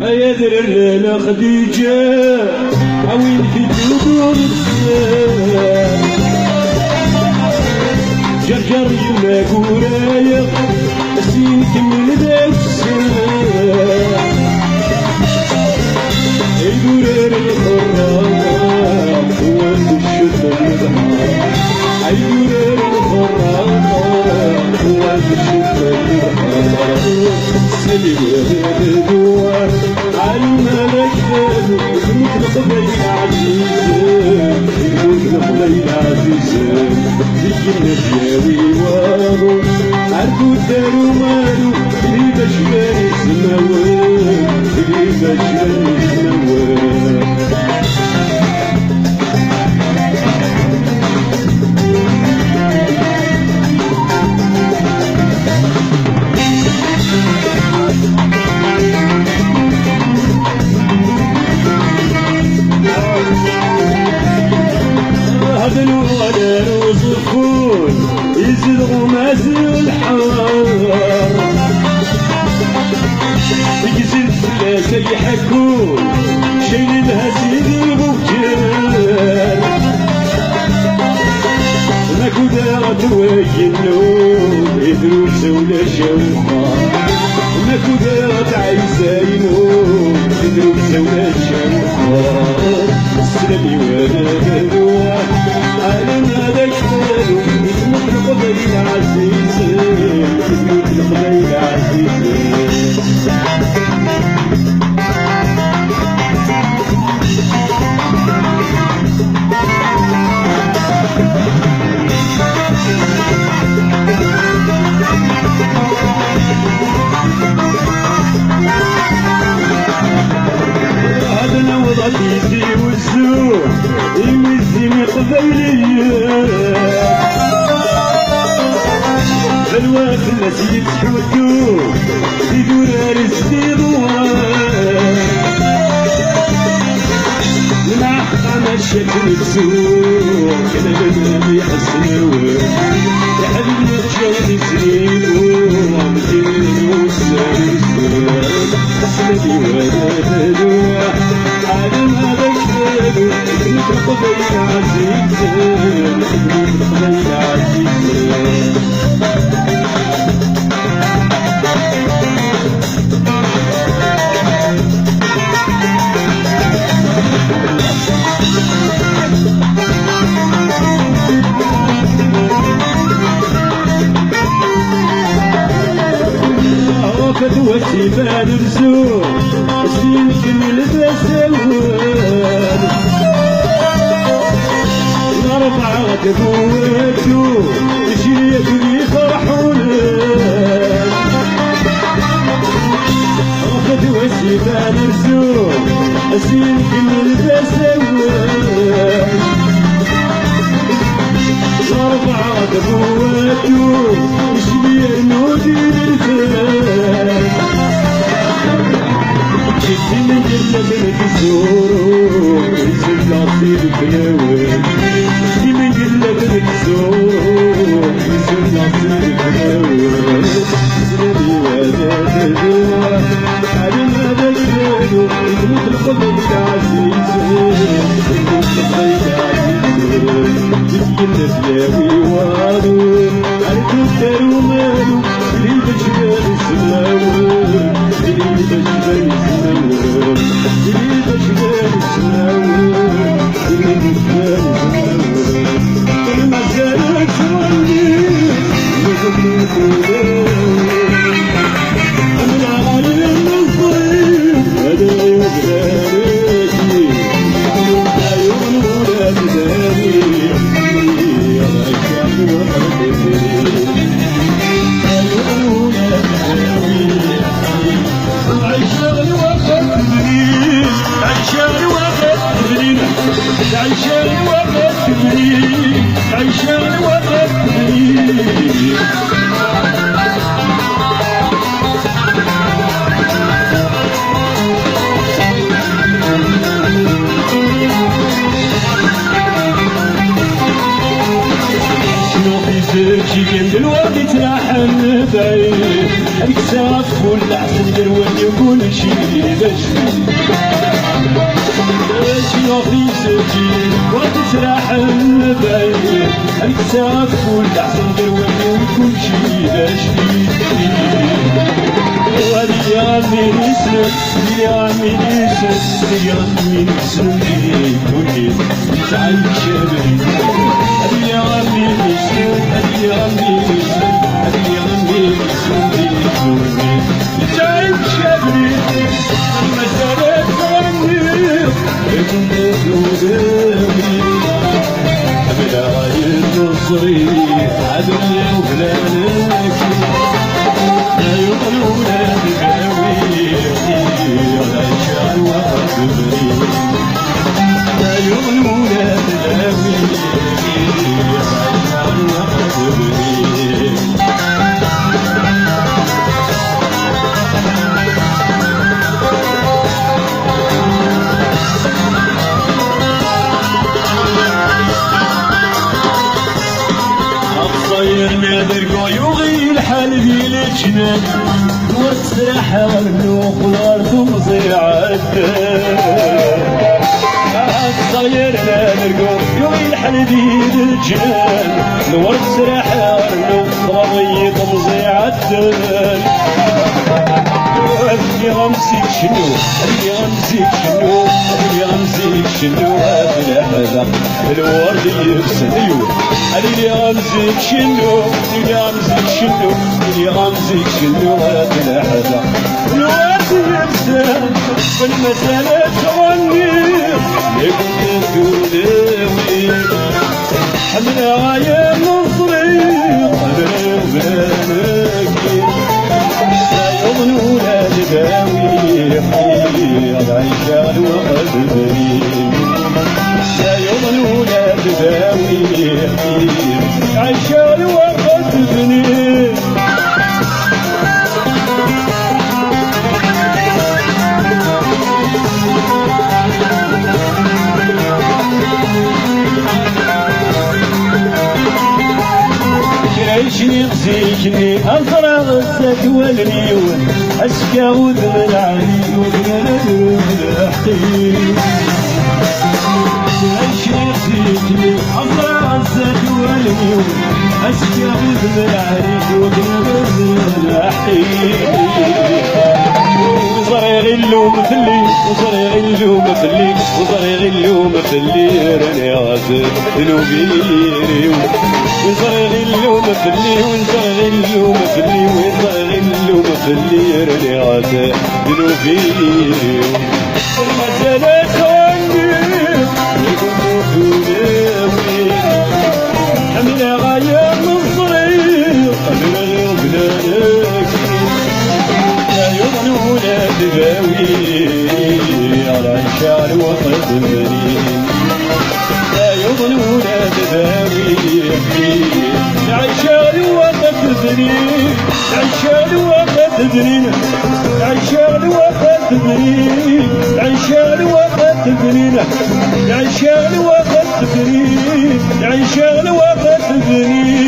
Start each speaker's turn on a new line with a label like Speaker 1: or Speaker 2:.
Speaker 1: يا ذر خديجة عوين في الدور جرجر يما قرايا سين كمل ذاك السنة يقولر الخرام هو الشف البحر يقولر الخرام هو الشف البحر سلم الدوار عالملك مثل قبيل عزيز مثل قبيل عزيز ذكرنا بياوي واضو عرفو دارو مالو اللي بشبان السماوات اللي بشبان السماوات يزرغوا مازل الحار يجزل فلاسة يحكون شايل لها سيدي الغوجال ماكو دارة وينو يدروس ولا شوفا ماكو دارة عيساينو يدروس ولا شوفا سلمي وانا بدوع عالم هذاك مالو مثل قبيل عزيز مثل قبيل عزيز هذا نوضة يزي والزور يمزيني قبيلية الواد الناس يتحودو يدور رزقي ضوار العقل ما الشكل تسوق كذا بنا يحسنو يا حبيبي تشوفي سنين ومديني والسلسل سلبي وانا دوا عالم هذا كتابو مثل قبيل عزيز مثل قبيل عزيز كدوتي بان رزوق سين كمل بسوال نرفع كبوتو شريك لي فرحون كدوتي بان رزوق سين كمل بسوال نرفع كبوتو شبيه نودي للفال جيتي من جلة الزور يزل عصير البلاوي جيتي من جلة الزور يزل عصير البلاوي سلمي وانا تدوى علم هذا البلو مثل قبيل عزيز مثل قبيل عزيز ذكرنا بلاوي وارو عرفو دارو مالو اللي بجبال السماوات اللي بجبال السماوات اللي بجبال السماوات اللي بجبال السماوات كلمة زالت تولي نغني أنا العالم الصغير هذا يغراني عيون ولاد داني يا رجال وحدي عيشان وقت منين عيشان وقت منين عيشان وقت منين عيشان وقت منين ساف كل أحسن درواني وكل شي بشري شي سجين وتسرح النبايل الساف كل أحسن درواني وكل شي بشري واليامين يسلم اليامين يسلم اليامين يسلم كل تعيش بي اليامين يسلم اليامين يسلم اليامين يسلم كل تعيش بي المسألة تغني يكون قدامي بلا ينصري عدوي وبلا نكي لا يقولون بقوي العشاء وقدري لا يقولون بقوي العشاء وقدري الصير نادر قيوغي الحال ذي الجنان وتسرح النوخ والارض مضيعة الصير نادر قيوغي الحال ذي الجنان وتسرح النوخ والارض مضيعة اللي غمسيك شنو اللي غمسيك شنو اللي غمسيك شنو هذا هذا الورد يرسل اللي غمسيك شنو اللي غمسيك شنو اللي غمسيك شنو هذا هذا الورد يرسل والمسألة تغني يقول تقولي حمل غاية مصري قدر بلانك يظنون لباوي العشاء وقدري لا يظنون لباوي العشاء وقدري عيشني قسيكني أفرغ السد والميون أشكى وذن العريق وذن الحقيق عيشني قسيكني أفرغ السد والميون أشكى وذن العريق وذن الحقيق وصار يغلو مثلي وصار يغلو مثلي وصار يغلو مثلي راني غازل ذنوبي وصار يغلو مثلي وصار يغلو مثلي وصار يغلو مثلي راني غازل ذنوبي المسألة تغني يقولوا دولي حمل غاية مصري قبل بلادك يظنون بباوي على الشعر وقدري لا يظنون بباوي العشاء وقدري العشاء وقدري العشاء وقدري العشاء وقدري العشاء وقدري العشاء وقدري